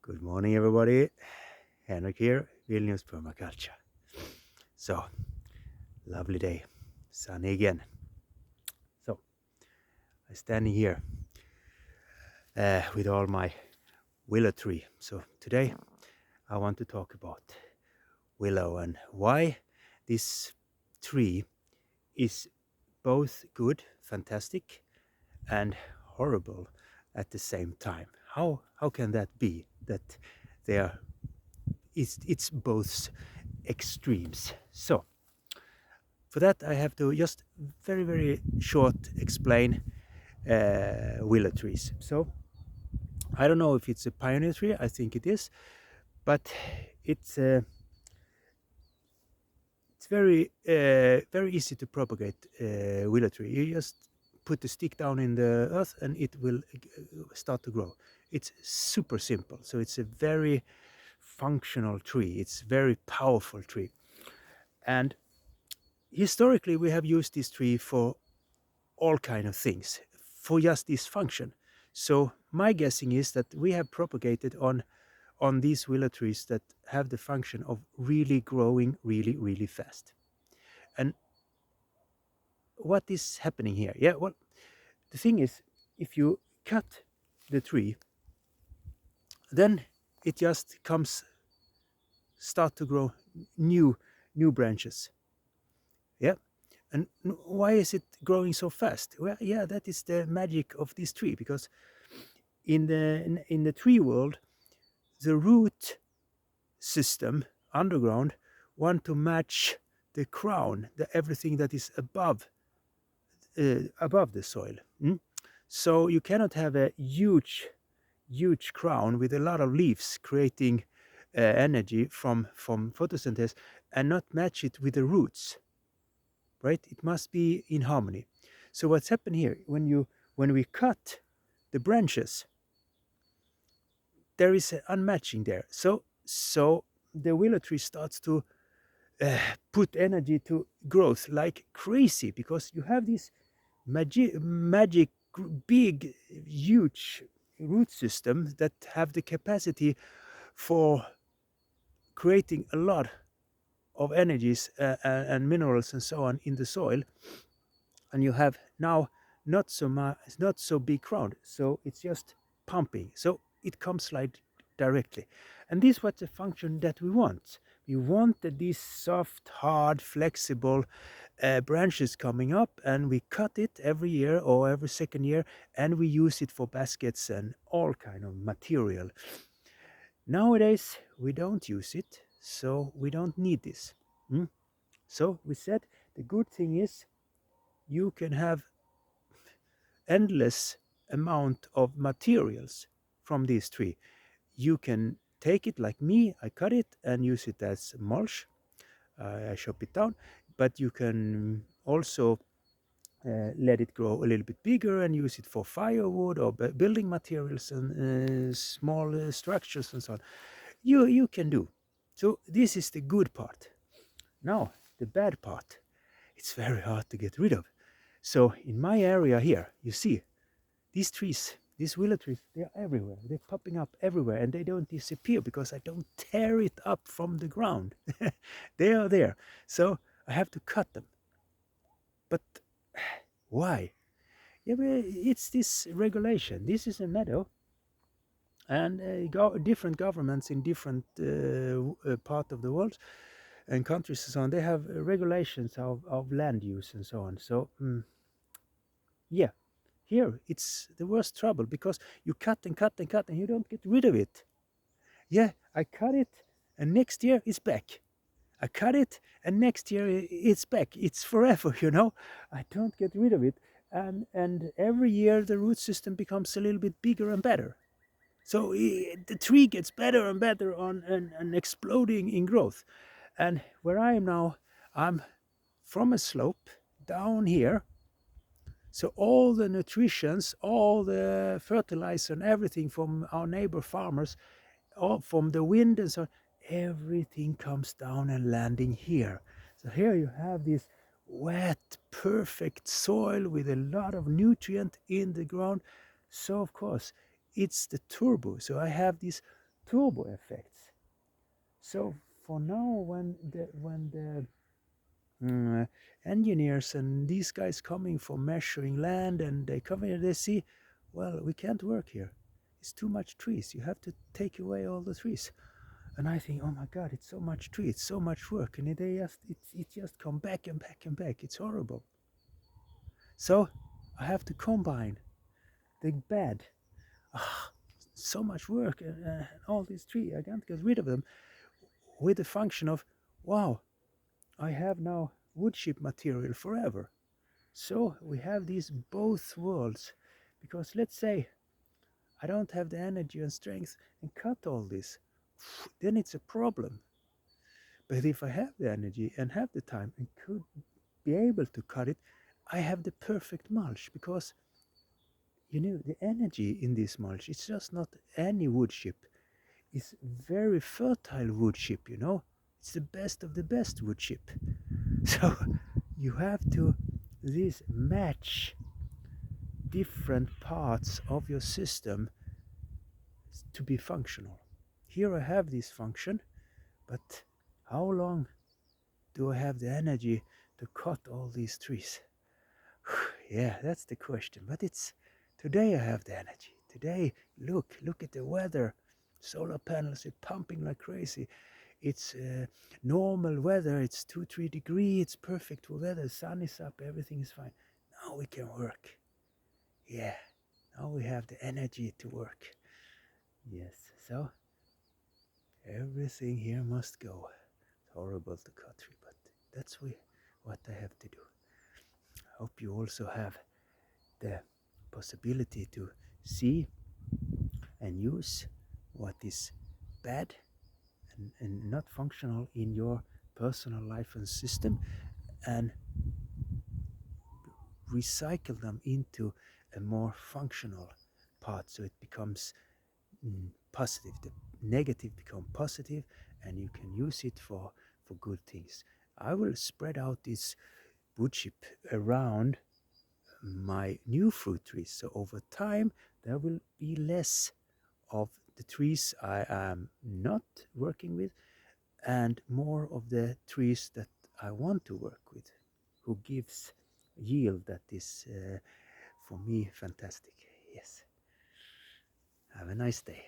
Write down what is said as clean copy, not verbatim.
Good morning, everybody. Henrik here, Vilnius Permaculture. So, lovely day, sunny again. So, I'm standing here with all my willow tree. So, today I want to talk about willow and why this tree is both good, fantastic, and horrible at the same time. How can that be? That they are it's both extremes. So for that I have to just very short explain willow trees. So I don't know if it's a pioneer tree. I think it is, but it's very easy to propagate willow tree. You just put the stick down in the earth and it will start to grow. It's super simple. So it's a very functional tree. It's very powerful tree. And historically we have used this tree for all kind of things, for just this function. So my guessing is that we have propagated on these willow trees that have the function of really growing really fast. And what is happening here? Yeah, well, the thing is, if you cut the tree, then it just start to grow new branches. Yeah. And why is it growing so fast? Well, yeah, that is the magic of this tree, because in the tree world, the root system underground want to match the crown, everything that is above the soil. So you cannot have a huge crown with a lot of leaves creating energy from photosynthesis and not match it with the roots, right? It must be in harmony. So what's happened here, when we cut the branches, there is an unmatching there. So the willow tree starts to put energy to growth like crazy, because you have this magic big huge root system that have the capacity for creating a lot of energies and minerals and so on in the soil. And you have now not so big crown, so it's just pumping, so it comes like directly. And this was the function that we want. We wanted these soft, hard, flexible branches coming up, and we cut it every year or every second year, and we use it for baskets and all kind of material. Nowadays we don't use it, so we don't need this. So we said the good thing is you can have endless amount of materials from this tree. You can take it like me, I cut it and use it as mulch. I chop it down, but you can also let it grow a little bit bigger and use it for firewood or building materials and small structures and so on. You can do. So this is the good part. Now the bad part, it's very hard to get rid of. So in my area here, you see these trees, these willow trees, they're everywhere. They're popping up everywhere, and they don't disappear because I don't tear it up from the ground. They are there. So I have to cut them. But why? Yeah, but it's this regulation. This is a meadow, and different governments in different part of the world and countries and so on, they have regulations of land use and so on. So yeah, here it's the worst trouble, because you cut and cut and cut and you don't get rid of it. Yeah, I cut it and next year it's back. I cut it and next year it's back. It's forever, you know. I don't get rid of it. And every year the root system becomes a little bit bigger and better. So the tree gets better and better on and exploding in growth. And where I am now, I'm from a slope down here. So all the nutritions, all the fertilizer and everything from our neighbor farmers, all from the wind and so on, everything comes down and landing here. So here you have this wet, perfect soil with a lot of nutrient in the ground. So of course, it's the turbo. So I have this turbo effects. So for now, when the mm, engineers and these guys coming for measuring land and they come here, they see, well, we can't work here. It's too much trees. You have to take away all the trees. And I think, oh my God, it's so much tree, it's so much work, and it just come back and back and back. It's horrible. So I have to combine the bad. Ah, so much work and all these trees. I can't get rid of them with the function of, wow, I have now wood chip material forever. So we have these both worlds, because let's say I don't have the energy and strength and cut all this, then it's a problem. But if I have the energy and have the time and could be able to cut it, I have the perfect mulch, because the energy in this mulch, it's just not any wood chip. It's very fertile wood chip. It's the best of the best wood chip. So you have to this match different parts of your system to be functional. Here I have this function, but how long do I have the energy to cut all these trees? Yeah, that's the question. But it's today I have the energy. Today, look at the weather. Solar panels are pumping like crazy. It's normal weather. It's 2-3 degrees. It's perfect weather. Sun is up. Everything is fine. Now we can work. Yeah. Now we have the energy to work. Yes. So everything here must go. It's horrible to cut tree, but that's what I have to do. I hope you also have the possibility to see and use what is bad and not functional in your personal life and system, and recycle them into a more functional part, so it becomes positive. The negative become positive, and you can use it for good things. I will spread out this wood chip around my new fruit trees, so over time there will be less of the trees I am not working with, and more of the trees that I want to work with, who gives yield that is for me fantastic. Yes. Have a nice day.